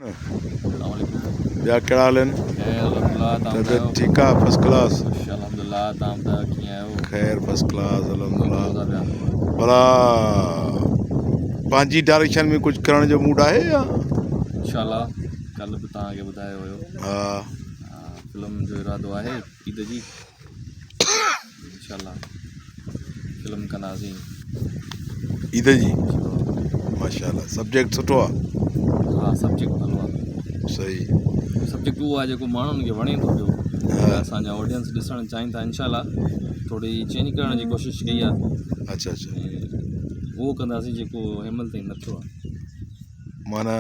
ॿिया कहिड़ा हाल आहिनि? तबियत अलहमदुल्ला ठीकु आहे? First class? तव्हां कीअं आहियो? ख़ैर फस्ट क्लास अलहमदुल्ला। भला पंहिंजी डायरेक्शन में कुझु करण जो मूड आहे या? इंशाल्लाह कल्ह बि तव्हांखे ॿुधायो हुयो हा फिल्म जो इरादो आहे ईद जी इंशाल्लाह फिल्म कंदासीं ईद जी माशाल्लाह। सब्जेक्ट सुठो आहे? हा सब्जेक्ट भलो आहे। सही सब्जेक्ट उहो आहे जेको माण्हुनि खे वणे थो पियो। असांजा ऑडियंस ॾिसणु चाहिनि था। इंशाल्लाह थोरी चेंज करण जी कोशिशि कई आहे। अच्छा अच्छा उहो कंदासीं जेको हिनमहिल ताईं नथो आहे। माना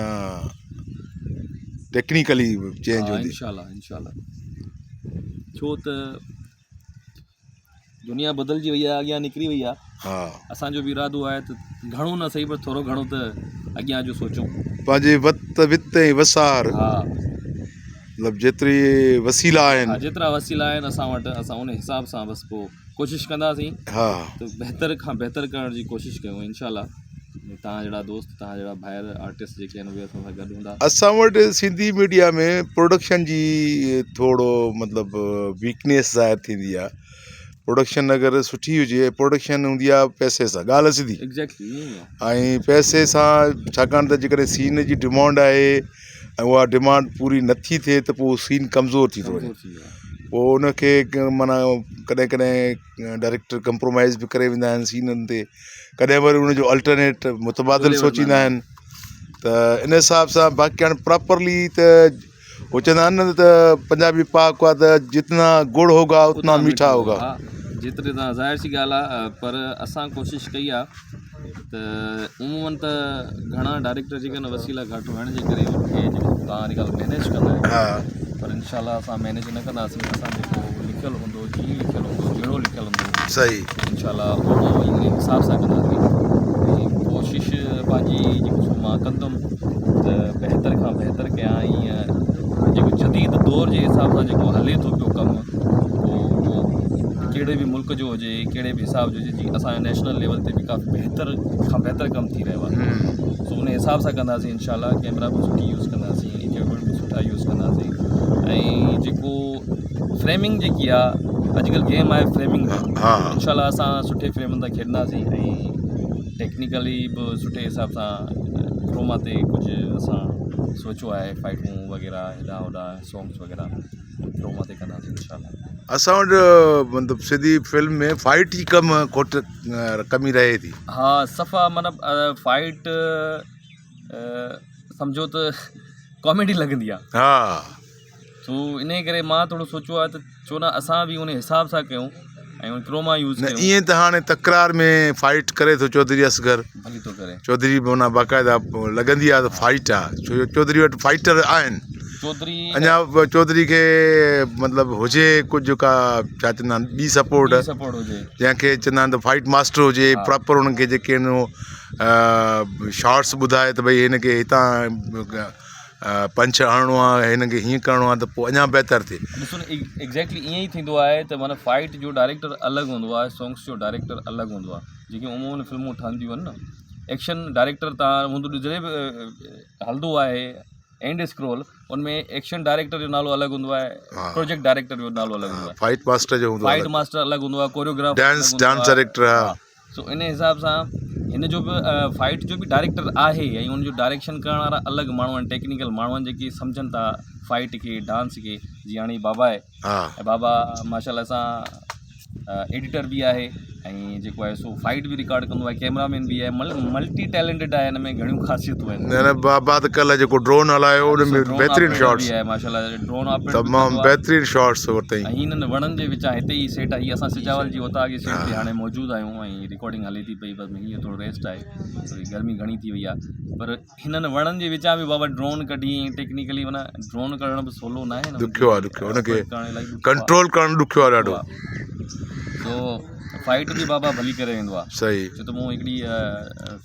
टेक्निकली चेंज हूंदी? इंशाल्लाह छो त दुनिया बदिलजी वई आहे, अॻियां निकिरी वई आहे। हा असांजो बि इरादो आहे त घणो न सही पर थोरो घणो त अॻियां जो सोचूं। पंहिंजे वित ऐं वसार हा मतिलबु जेतिरी वसीला आहिनि, जेतिरा वसीला आहिनि असां वटि असां उन हिसाब सां बसि पोइ कोशिशि कंदासीं हा त बहितर खां बहितर करण जी कोशिशि कयूं। इंशाल्लाह तव्हां जहिड़ा दोस्त, तव्हां जहिड़ा ॿाहिरि आर्टिस्ट जेके आहिनि उहे असां सां गॾु हूंदा। असां वटि सिंधी मीडिया में प्रोडक्शन जी थोरो मतिलबु वीकनेस ज़ाहिर थींदी आहे। प्रोडक्शन अगरि सुठी हुजे, प्रोडक्शन हूंदी आहे पैसे सां, ॻाल्हि सिधी। एग्जैक्टली ईअं ई आहे। ऐं पैसे सां छाकाणि त जेकॾहिं सीन जी डिमांड आहे ऐं उहा डिमांड पूरी नथी थिए त पोइ सीन कमज़ोर थी थो वञे। पोइ उनखे माना कॾहिं कॾहिं डायरेक्टर कंप्रोमाइज़ बि करे वेंदा आहिनि सीननि ते, कॾहिं वरी उनजो अल्टरनेट मुतबादिल सोचींदा आहिनि। त इन हिसाब सां बाक़ी हाणे प्रॉपरली त उहो चवंदा आहिनि न त पंजाबी पहाक आहे त जितना गुड़ होगा उतना मीठा होगा। जेतिरे तव्हां ज़ाहिर सी ॻाल्हि आहे, पर असां कोशिशि कई आहे त उमूमन त घणा डायरेक्टर जेके आहिनि वसीला घटि हुअण जे करे उनखे जेको तव्हां अॼुकल्ह मैनेज कंदा आहियो, पर इंशाल्लाह असां मैनेज न कंदासीं। असां जेको लिखियलु हूंदो, जीअं लिखियलु हूंदो, जहिड़ो लिखियलु हूंदो, सही इंशाल्लाह उन हिसाब सां कंदासीं। ऐं कोशिशि पंहिंजी जेको मां कंदुमि त बहितर खां बहितर कयां। ईअं जेको जदीद दौर जे हिसाब सां जेको हले थो पियो कमु, उहो कहिड़े बि मुल्क जो हुजे, कहिड़े बि हिसाब जो हुजे, जीअं असांजे नेशनल लेवल ते बि काफ़ी बहितर खां बहितर कमु थी रहियो आहे। सो उन हिसाब सां कंदासीं इंशाल्लाह। कैमरा बि सुठी यूज़ कंदासीं, इक्विपमेंट बि सुठा यूज़ कंदासीं। ऐं जेको फ्रेमिंग जेकी आहे, अॼुकल्ह गेम आहे फ्रेमिंग जी, इंशाल्लाह असां सुठे फ्रेम तां खेॾंदासीं। ऐं टेक्निकली बि सुठे हिसाब सां क्रोमा ते कुझु असां सोचियो आहे, फाइटूं वग़ैरह हेॾा होॾा सॉन्ग्स वग़ैरह क्रोमा ते कंदासीं इंशाल्लाह। असां वटि मतिलबु सिंधी फिल्म में फाइट जी कमी रहे थी। हा सफ़ा मतिलबु फाइट सम्झो त कॉमेडी लॻंदी आहे। हा सो इन करे मां थोरो सोचियो आहे त छो न असां बि उन हिसाब सां कयूं ऐं क्रोमा यूज़ कयूं। ईअं त हाणे तकरार में फाइट करे थो चौधरी असगर, भली थो करे चौधरी माना बाक़ाइदा लॻंदी आहे त फाइट आहे, छो जो चौधरी वटि फाइटर आहिनि। चौधरी अञा चौधरी खे मतिलबु हुजे कुझु का छा चवंदा आहिनि ॿी सपोर्ट हुजे, जंहिंखे चवंदा आहिनि त फाइट मास्टर हुजे, प्रॉपर उन्हनि खे जेके आहिनि शॉट्स ॿुधाए त भई हिनखे हितां पंच हणिणो आहे, हिनखे हीअं करिणो आहे, त पोइ अञा बहितर थिए। ॾिसो न एग्जैक्टली ईअं ई थींदो आहे त माना फाइट जो डायरेक्टर अलॻि हूंदो आहे, सॉन्ग्स जो डायरेक्टर अलॻि हूंदो आहे। जेके उमूमन फिल्मूं ठहंदियूं आहिनि न, एक्शन डायरेक्टर तव्हां हूंदो जॾहिं बि हलंदो आहे एंड स्क्रोल, उनमें एक्शन डायरेक्टर जो नालो अलॻि हूंदो आहे, प्रोजेक्ट डायरेक्टर जो नालो अलॻि हूंदो आहे, फाइट मास्टर अलॻि हूंदो आहे, कोरियोग्राफर डांस डायरेक्टर। सो इन हिसाब सां हिन जो बि फाइट जो बि डायरेक्टर आहे ऐं उनजो डायरेक्शन करण वारा अलॻि माण्हू आहिनि, टेक्निकल माण्हू आहिनि जेके सम्झनि था फाइट खे, डांस खे। जीअं हाणे बाबा आहे, ऐं बाबा माशाल्लाह सां एडिटर बि आहे ऐं जेको आहे सो फाइट बि रिकॉर्ड कंदो आहे, कैमरामैन बि आहे, मल्टी टैलेंटेड आहे। हिन में घणियूं ख़ासियतूं आहिनि। बाबा त कल्ह जेको ड्रोन हलायो उन में बहितरीन शॉट्स आहे माशाल्लाह, ड्रोन ऑपरेटर तमामु बहितरीन शॉट्स वरितई। ऐं हिननि वणनि जे विचां हिते ई सेट आहे, असां सिजावल जी उतां जी सेट ते हाणे मौजूदु आहियूं ऐं रिकॉर्डिंग हले थी पई। बसि हीअं थोरो रेस्ट आहे, थोरी गर्मी घणी थी वई आहे, पर हिननि वणनि जे विचां बि बाबा ड्रोन कढी। टेक्निकली माना ड्रोन कढण बि सवलो न आहे न, ॾुखियो आहे, हुनखे कंट्रोल करणु ॾुखियो आहे ॾाढो। सो फाइट बि बाबा भली करे वेंदो आहे। सही। छो त मूं हिकिड़ी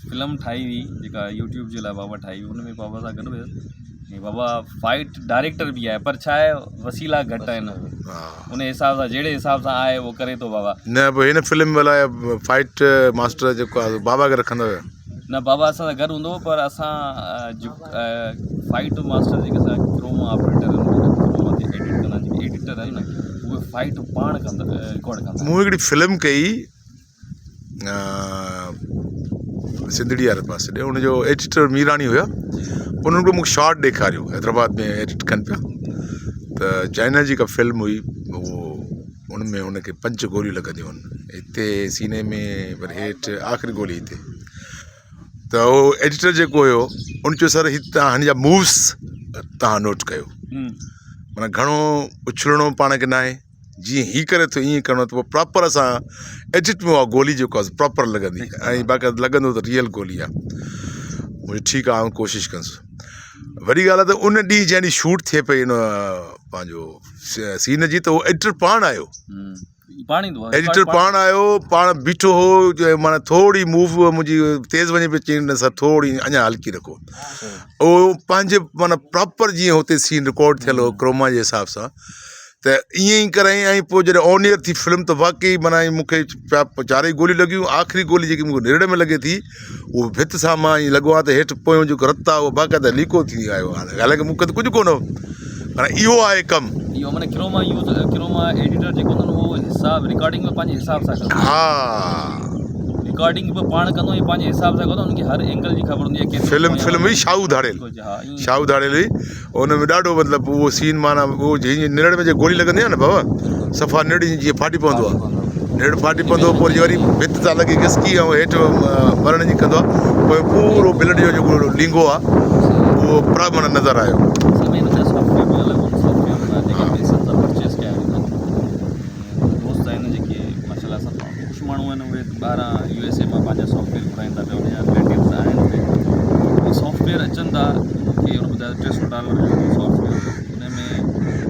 फिल्म ठाही हुई जेका यूट्यूब जे लाइ बाबा ठाही हुई, हुन में बाबा सां गॾु वियुसि ऐं बाबा फाइट डायरेक्टर बि आहे, पर छा आहे वसीला घटि आहिनि। उन हिसाब सां जहिड़े हिसाब सां आहे उहो करे थो बाबा। न पोइ हिन फिल्म लाइ फाइट मास्टर जेको आहे बाबा खे रखंदो हुयो। न बाबा असां सां गॾु हूंदो हो, पर असां फाइट मास्टर जेके असां क्रोमा ऑपरेटर क्रोमा ते एडिट कंदा जेके एडिटर आहिनि न, उहे फाइट पाण कंदा रिकॉर्ड कंदा। मूं हिकिड़ी फिल्म कई सिंधड़ी वारे पासे ॾे, हुनजो एडिटर मीराणी हुया, उन्हनि को मूंखे शॉट ॾेखारियो हैदराबाद में एडिट कनि पिया, त चाइना जी का फिल्म हुई, उहो उनमें हुनखे 5 गोलियूं लॻंदियूं आहिनि, हिते सीने में वरी हेठि आख़िरी गोली हिते। त उहो एडिटर जेको हुयो उन चयो सर हिते तव्हां हिन जा मूव्स तव्हां नोट कयो, माना घणो उछलणो पाण खे न आहे, जीअं हीअ करे थो ईअं करिणो, त पोइ प्रॉपर असां एडिट में उहा गोली जेको आहे प्रॉपर लॻंदी, ऐं बाक़ाइदा लॻंदो त रियल गोली आहे। मुंहिंजो ठीकु आहे, आउं कोशिशि कंदुसि। वॾी ॻाल्हि आहे त उन ॾींहुं जंहिं ॾींहुं शूट थिए पई हिन पंहिंजो सीन जी, त उहो एडिटर पाण आयो, एडिटर पाण आयो, पाण बीठो हो, माना थोरी मूव मुंहिंजी तेज़ वञे पई, चई न सर थोरी अञा हल्की रखो, उहो पंहिंजे माना प्रॉपर जीअं हुते सीन रिकॉर्ड थियल हो क्रोमा जे हिसाब सां, त ईअं ई कराई। ऐं पोइ जॾहिं ऑन एयर थी फिल्म, त वाक़ई माना मूंखे 4 गोलियूं लॻियूं, आख़िरी गोली जेकी मूंखे निड़ में लॻे थी, उहो भित सां मां ईअं लॻो आहे त हेठि पोयों जेको रतु आहे उहो बाक़ाइदा लीको थी आयो आहे, हालांकि मूंखे त कुझु कोन हो, माना इहो आहे कमु। इहो माना क्रोमा एडिटर जेको हूंदो न, उहो हिसाब रिकॉर्डिंग में पंहिंजे हिसाब सां कंदो, हा रिकॉर्डिंग बि पाण कंदो ऐं पंहिंजे हिसाब सां कंदो, उनखे हर एंगल जी ख़बर हूंदी आहे। फिल्म हुई शाहू धाड़ेल, शाहू धाड़ेल हुई, हुन में ॾाढो मतिलबु उहो सीन माना उहो जीअं निड़ में जीअं गोली लॻंदी आहे न बाबा, सफ़ा निड़ जीअं फाटी पवंदो आहे, निड़ फाटी पवंदो, पोइ वरी भित सां लॻी घिसकी, ऐं हेठि भरण जी कंदो आहे, पोइ पूरो ब्लड जो जेको लिंगो आहे उहो माना नज़र आयो। दोस्त आहिनि जेके माशाल्लाह सां कुझु माण्हू आहिनि उहे ॿाहिरां USA मां पंहिंजा सॉफ्टवेयर घुराईंदा पिया, हुनजा रिलेटिव्स आहिनि उहे सॉफ्टवेयर अचनि था, मूंखे हुन ॿुधायो $300 जो सॉफ्टवेयर, हुन में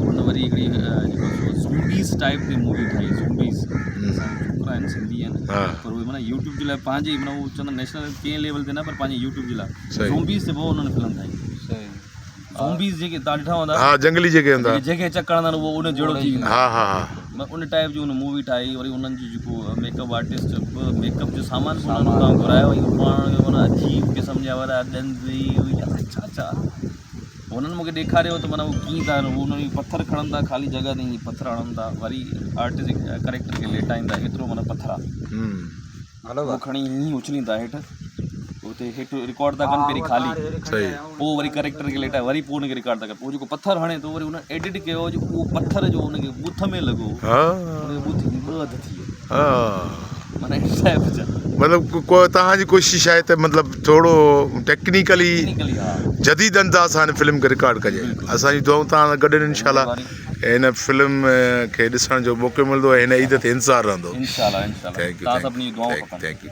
हुन वरी हिकिड़ी जेको ज़ूम्बीज़ टाइप जी मूवी ठाही, ज़ूम्बीज़ छोकिरा आहिनि सिंधी आहिनि, पर उहे माना यूट्यूब जे लाइ पंहिंजे माना उहो चवंदा नेशनल कंहिं लेवल ते न, पर पंहिंजे यूट्यूब जे लाइ ज़ूम्बीज़ ते पोइ हुननि फिल्म ठाही। ज़ूम्बीज़ जेके तव्हां ॾिठा हूंदा, हा जंगली जेके हूंदा, जेके चकरंदा आहिनि उहो उन जहिड़ो थी वेंदो, हा हा हा, उन टाइप जी हुन मूवी ठाही। वरी उन्हनि जो जेको मेकअप आर्टिस्ट मेकअप जो सामान बि उन्हनि खां घुरायो, ऐं पाण माना अजीब क़िस्म जा वारा ॾंद छा हुननि मूंखे ॾेखारियो, त माना उहो कीअं था उन्हनि पथर खणनि था, ख़ाली जॻह ते ईअं पथर हणनि था, वरी आर्टिस्ट करेक्टर खे लेटाईंदा, एतिरो माना पथर आहे, उहो खणी ईअं उछलींदा हेठि, उते हेठि रिकॉर्ड था कनि पहिरीं ख़ाली, पोइ वरी करेक्टर खे लेटाए, वरी पोइ हुनखे रिकॉर्ड था कनि, पोइ जेको पथर हणे थो वरी हुन एडिट कयो, जो उहो पथर जो हुनखे बूथ में लॻो, बूथ ॿ थी वियो, माना मतिलबु तव्हांजी कोशिशि आहे त मतिलबु थोरो टेक्निकली जदीद अंदाज़ सां हिन फिल्म खे रिकॉर्ड कजे। असांजी दुआऊं तव्हां सां गॾु इंशाल्लाह हिन फिल्म खे ॾिसण जो मौक़ो मिलंदो ऐं हिन ईद ते इंतज़ारु रहंदो। इंशाल्लाह। Thank U.